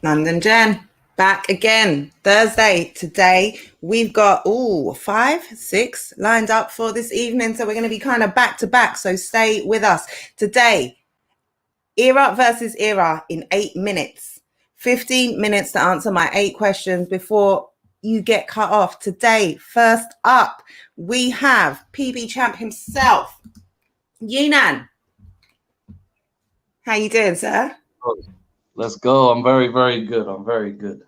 London Jen, back again. Thursday. Today we've got 5, 6 lined up for this evening. So we're going to be kind of back to back. So stay with us. Today, era versus era in 8 minutes. 15 minutes to answer my 8 questions before you get cut off. Today, first up, we have PB champ himself, UNAN. How you doing, sir? Let's go. I'm very, very good. I'm very good.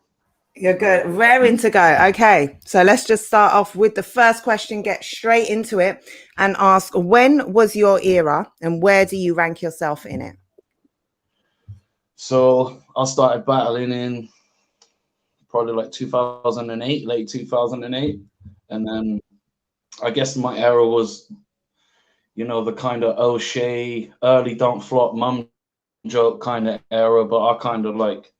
You're good. Raring to go. Okay. So let's just start off with the first question, get straight into it and ask, when was your era and where do you rank yourself in it? So I started battling in probably like 2008, late 2008. And then I guess my era was, the kind of O'Shea, early don't flop mum joke kind of era, but I kind of like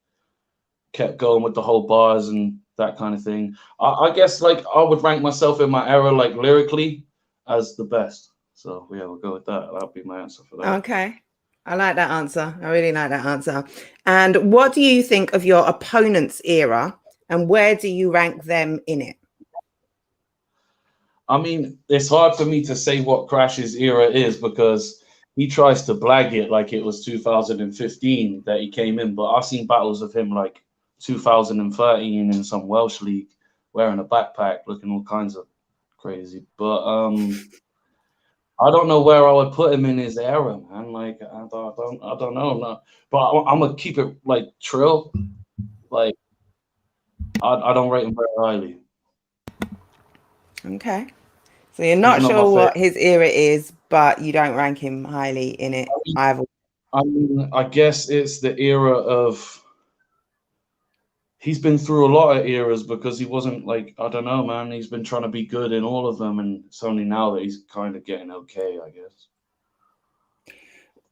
kept going with the whole bars and that kind of thing. I guess like I would rank myself in my era like lyrically as the best. So yeah, we'll go with that. That'll be my answer for that. Okay. I like that answer. I really like that answer. And what do you think of your opponent's era and where do you rank them in it? I mean, it's hard for me to say what Crash's era is because he tries to blag it like it was 2015 that he came in, but I've seen battles of him like 2013 in some Welsh league wearing a backpack looking all kinds of crazy. But I don't know where I would put him in his era, man. Like I don't know. No. But I'm gonna keep it like Trill. Like I don't rate him very highly. Okay. So you're not sure what his era is, but you don't rank him highly in it either. I mean, I guess it's the era of he's been through a lot of eras because he wasn't like, I don't know, man. He's been trying to be good in all of them, and it's only now that he's kind of getting okay, I guess.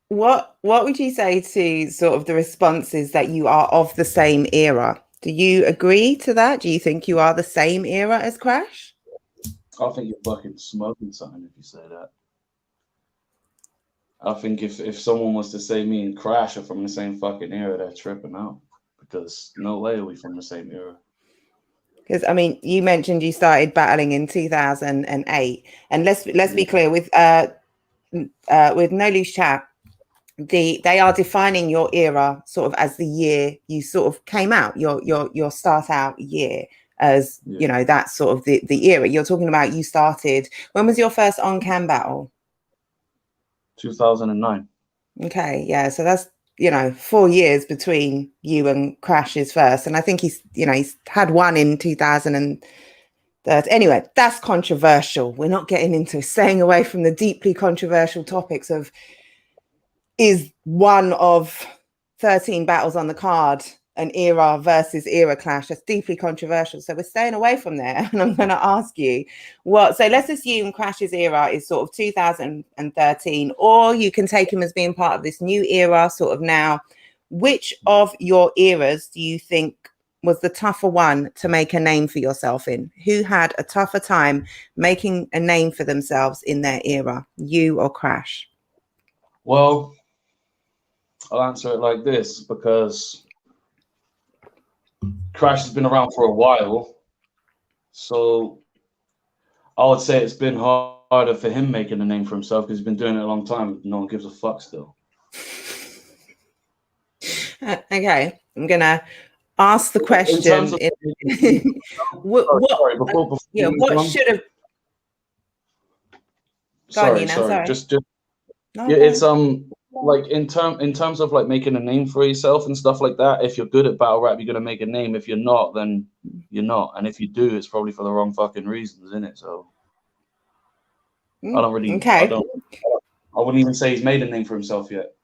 What would you say to sort of the responses that you are of the same era? Do you agree to that? Do you think you are the same era as Crash? I think you're fucking smoking something if you say that. I think if someone was to say me and Crash are from the same fucking era, they're tripping out. Because no way are we from the same era. Because I mean, you mentioned you started battling in 2008, and let's be clear with No Loose Chat, they are defining your era sort of as the year you sort of came out, your start out year as that's sort of the era you're talking about. You started, when was your first on cam battle? 2009. Okay, yeah, so that's 4 years between you and Crash's first, and I think he's had one in 2013. Anyway, that's controversial. We're not getting into staying away from the deeply controversial topics of is one of 13 battles on the card an era versus era clash. That's deeply controversial, so we're staying away from there. And I'm going to ask you so let's assume Crash's era is sort of 2013, or you can take him as being part of this new era sort of now. Which of your eras do you think was the tougher one to make a name for yourself in? Who had a tougher time making a name for themselves in their era, you or Crash? Well, I'll answer it like this, because Crash has been around for a while, so I would say it's been harder for him making a name for himself because he's been doing it a long time. No one gives a fuck still. Okay, I'm gonna ask the question. What should have? Sorry. It's like in terms of like making a name for yourself and stuff like that. If you're good at battle rap, you're gonna make a name. If you're not, then you're not. And if you do, it's probably for the wrong fucking reasons, isn't it? So I don't really. Okay. I wouldn't even say he's made a name for himself yet.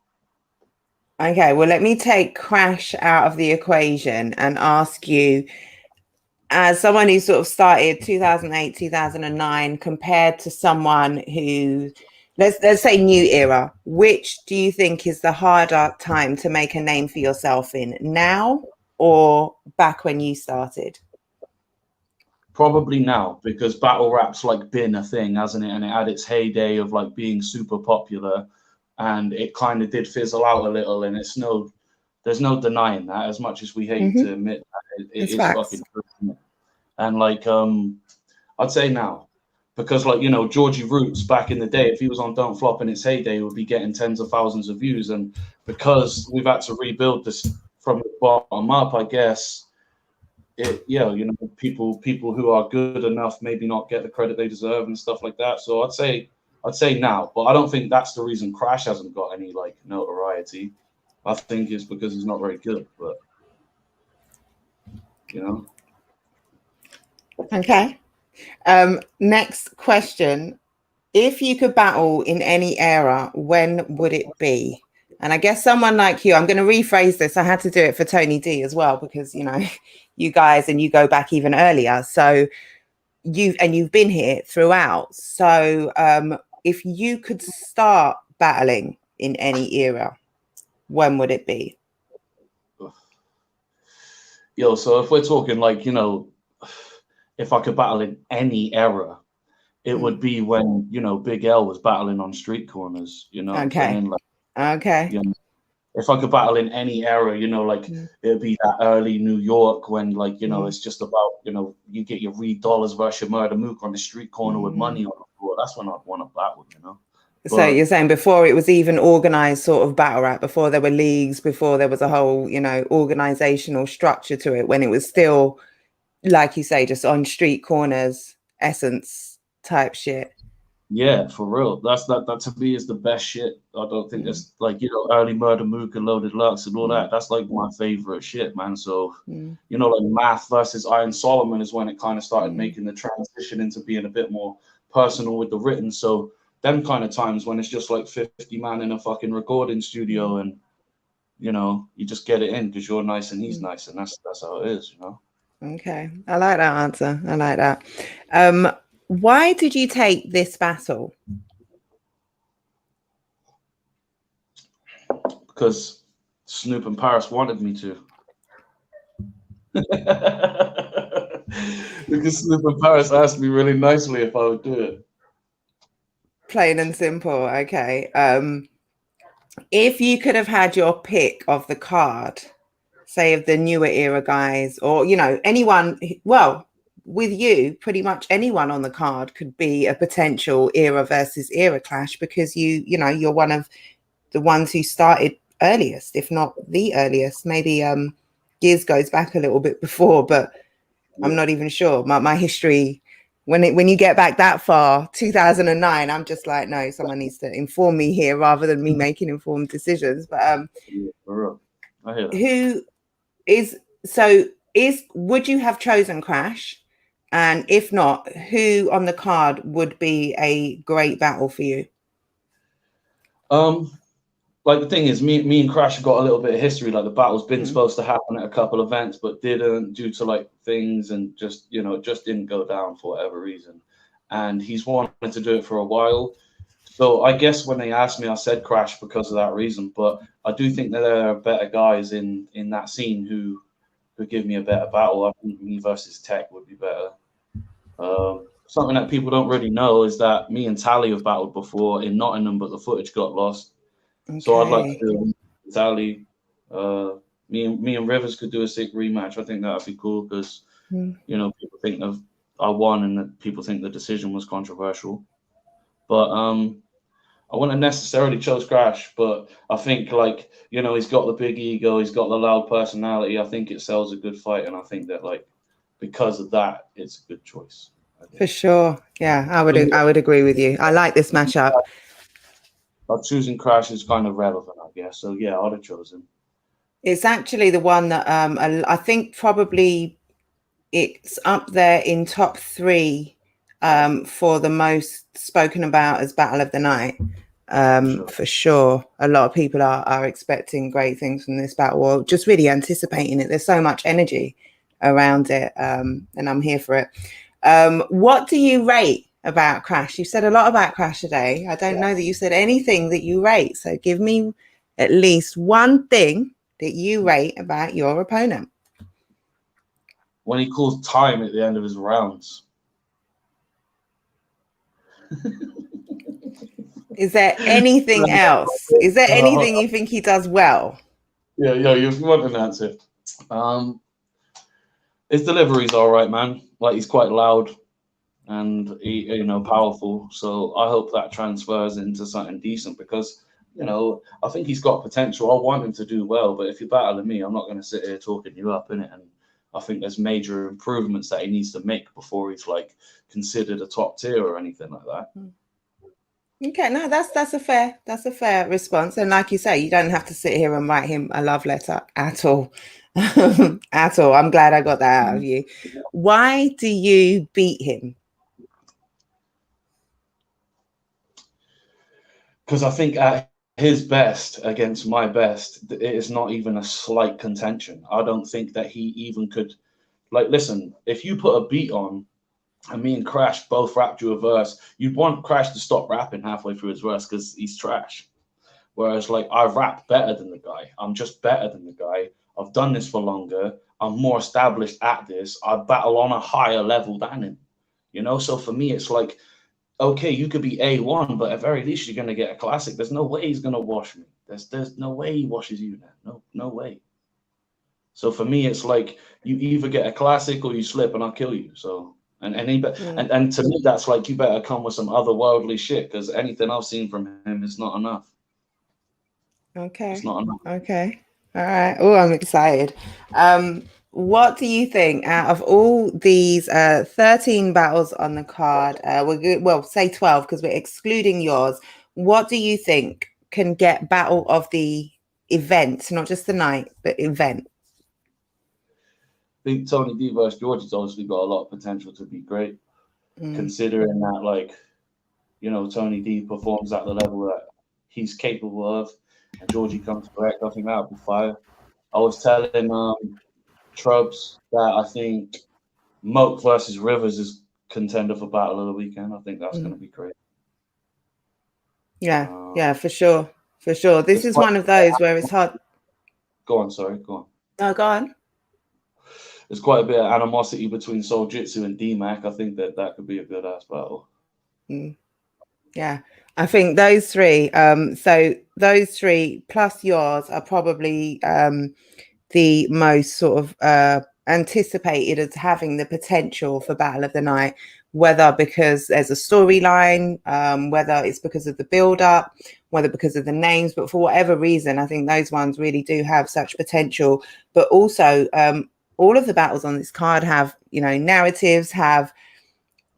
Okay, well, let me take Crash out of the equation and ask you, as someone who sort of started 2008, 2009, compared to someone who, let's say new era, which do you think is the harder time to make a name for yourself in, now or back when you started? Probably now, because battle rap's like been a thing, hasn't it? And it had its heyday of like being super popular, and it kind of did fizzle out a little, and it's no There's no denying that. As much as we hate to admit that, it It's is facts. fucking true, isn't it? And like, I'd say now, because like, you know, Georgie Roots back in the day, if he was on Don't Flop in its heyday, he would be getting tens of thousands of views. And because we've had to rebuild this from the bottom up, I guess you know, people who are good enough maybe not get the credit they deserve and stuff like that. So I'd say now, but I don't think that's the reason Crash hasn't got any like notoriety. I think it's because he's not very good, but you know. Okay. Next question. If you could battle in any era, when would it be? And I guess someone like you, I'm going to rephrase this. I had to do it for Tony D as well, because, you know, you guys, and you go back even earlier. So you've been here throughout. So if you could start battling in any era, when would it be? Yo, so if we're talking like, you know, if I could battle in any era, it would be when, you know, Big L was battling on street corners, you know what I'm saying? Like, Okay. you know, if I could battle in any era, you know, like it'd be that early New York when, like, you know, it's just about, you know, you get your Reed Dollars versus your Murder Mook on the street corner with money on the floor. That's when I'd want to battle, you know. So you're saying before it was even organized sort of battle rap, before there were leagues, before there was a whole, you know, organizational structure to it, when it was still, like you say, just on street corners, essence type shit. Yeah, for real. That to me is the best shit. I don't think it's like, you know, early Murder Mook and Loaded Lux and all that. That's like my favorite shit, man. So, you know, like Math versus Iron Solomon is when it kind of started making the transition into being a bit more personal with the written. So them kind of times when it's just like 50 man in a fucking recording studio and, you know, you just get it in because you're nice and he's nice, and that's how it is, you know. Okay. I like that answer. I like that. Why did you take this battle? Because Snoop and Paris wanted me to. Because Snoop and Paris asked me really nicely if I would do it. Plain and simple. Okay. If you could have had your pick of the card, say of the newer era guys, or, you know, anyone, well, with you, pretty much anyone on the card could be a potential era versus era clash, because you know, you're one of the ones who started earliest, if not the earliest. Maybe Giz goes back a little bit before, but I'm not even sure. My history, when you get back that far, 2009, I'm just like, no, someone needs to inform me here rather than me making informed decisions. But Yeah, for real. I hear that. who would you have chosen Crash? And if not, who on the card would be a great battle for you? Like the thing is, me and Crash have got a little bit of history. Like the battle's been supposed to happen at a couple events, but didn't, due to like things, and just, you know, it just didn't go down for whatever reason. And he's wanted to do it for a while. So I guess when they asked me, I said Crash because of that reason. But I do think that there are better guys in that scene who could give me a better battle. I think me versus Tech would be better. Something that people don't really know is that me and Tally have battled before in Nottingham, but the footage got lost. Okay. So I'd like to do Tally. Me and Rivers could do a sick rematch. I think that would be cool because you know, people think of I won and that people think the decision was controversial. But I wouldn't have necessarily chose Crash, but I think, like, you know, he's got the big ego, he's got the loud personality. I think it sells a good fight, and I think that, like, because of that, it's a good choice. For sure. Yeah, I would agree with you. I like this matchup. But choosing Crash is kind of relevant, I guess. So yeah, I'd have chosen. It's actually the one that I think probably it's up there in top 3 for the most spoken about as battle of the night. For sure. A lot of people are expecting great things from this battle, or just really anticipating it. There's so much energy around it, and I'm here for it. What do you rate about Crash? You said a lot about Crash today. I don't know that you said anything that you rate. So give me at least one thing that you rate about your opponent. When he calls time at the end of his rounds. Is there anything else? Is there anything you think he does well? Yeah, yeah. If you want an answer, um, his delivery's all right, man. Like he's quite loud and powerful. So I hope that transfers into something decent because I think he's got potential. I want him to do well, but if you're battling me, I'm not going to sit here talking you up in it. And I think there's major improvements that he needs to make before he's like considered a top tier or anything like that. Okay, no, that's a fair response. And like you say, you don't have to sit here and write him a love letter at all. At all. I'm glad I got that out of you. Why do you beat him? Because I think at his best against my best, it is not even a slight contention. I don't think that he even could. Like, listen, if you put a beat on and me and Crash both rapped you a verse, you'd want Crash to stop rapping halfway through his verse because he's trash. Whereas, like, I rap better than the guy. I'm just better than the guy. I've done this for longer. I'm more established at this. I battle on a higher level than him. So for me, it's like, okay, you could be A1, but at very least you're gonna get a classic. There's no way he's gonna wash me. There's no way he washes you now. No way. So for me, it's like you either get a classic or you slip and I'll kill you. So and to me that's like you better come with some otherworldly shit because anything I've seen from him is not enough. Okay. It's not enough. Okay. All right. Oh, I'm excited. What do you think out of all these 13 battles on the card? Well, say 12 because we're excluding yours. What do you think can get battle of the event, not just the night, but event? I think Tony D versus Georgie's obviously got a lot of potential to be great, considering that like, Tony D performs at the level that he's capable of, and Georgie comes correct. I think that would be fire. I was telling Trubs that I think Moke versus Rivers is contender for battle of the weekend. I think that's going to be great. Yeah, for sure. For sure. This is one of those where it's hard. Go on, sorry. Go on. No, go on. There's quite a bit of animosity between Soul Jitsu and D-Mac. I think that could be a good ass battle. Yeah, I think those three. So those three plus yours are probably the most sort of anticipated as having the potential for battle of the night, whether because there's a storyline, whether it's because of the build up, whether because of the names, but for whatever reason, I think those ones really do have such potential. But also, all of the battles on this card have, narratives, have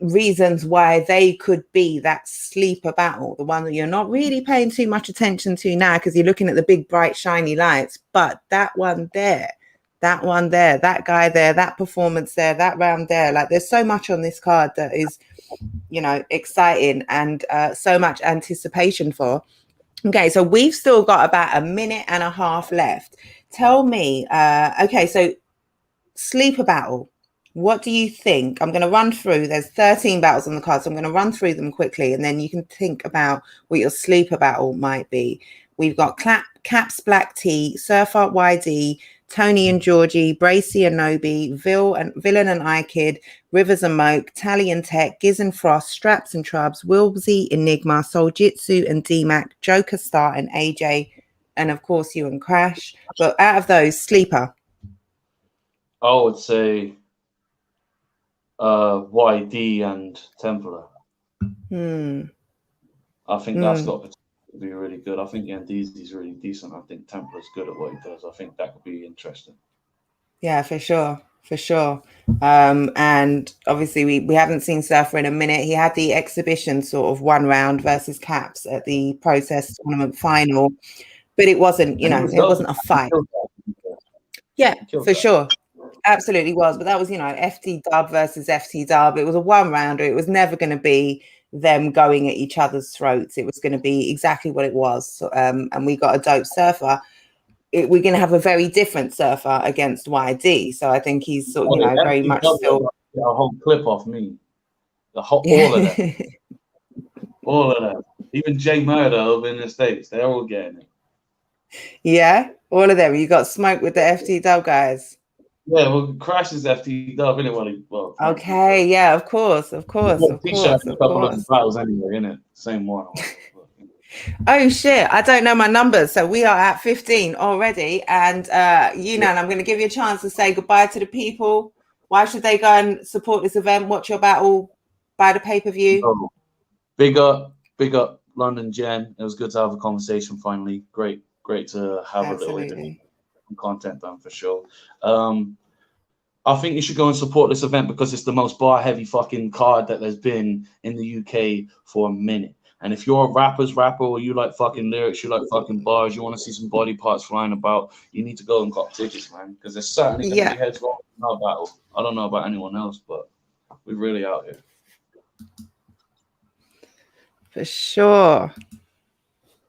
reasons why they could be that sleeper battle, the one that you're not really paying too much attention to now because you're looking at the big bright shiny lights, but that one there, that guy there, that performance there, that round there, like there's so much on this card that is exciting and so much anticipation for. Okay, so we've still got about a minute and a half left. Tell me, okay, so sleeper battle, what do you think? I'm going to run through. There's 13 battles on the card, so I'm going to run through them quickly, and then you can think about what your sleeper battle might be. We've got Caps Black T, Surf Art YD, Tony and Georgie, Bracy and Nobi, Villain and iKid, Rivers and Moke, Tally and Tech, Giz and Frost, Straps and Trubs, Wilbsy, Enigma, Soul Jitsu and D-Mac, Joker Star and AJ, and of course you and Crash. But out of those, sleeper. I would say YD and Templar. I think that's got potential to be really good. I think Yandeezy's really decent. I think Templar's good at what he does. I think that could be interesting. Yeah, for sure. And obviously we haven't seen Surfer in a minute. He had the exhibition sort of one round versus Caps at the Process tournament final, but it wasn't, it wasn't a fight. Yeah, for sure. Absolutely was. But that was, FT Dub versus FT Dub. It was a one rounder. It was never going to be them going at each other's throats. It was going to be exactly what it was. So, and we got a dope Surfer. We're going to have a very different Surfer against YD. So I think he's sort of, very much still a whole clip off me. All of that. All of that. Even Jay Murder over in the States, they're all getting it. Yeah, all of them. You got smoke with the FT Dub guys. Yeah, well, Crash is FT Dub, anyway. Well, okay, yeah, of course. A couple of battles anyway, innit? Same one. Oh shit, I don't know my numbers. So we are at 15 already. And UNAN, I'm going to give you a chance to say goodbye to the people. Why should they go and support this event, watch your battle, buy the pay-per-view? So, big up London Gen. It was good to have a conversation finally. Great to have a little interview and content done for sure. I think you should go and support this event because it's the most bar heavy fucking card that there's been in the UK for a minute. And if you're a rapper or you like fucking lyrics, you like fucking bars, you want to see some body parts flying about, you need to go and cop tickets, man. Because there's certainly going to be heads rolling in our battle. I don't know about anyone else, but we're really out here. For sure.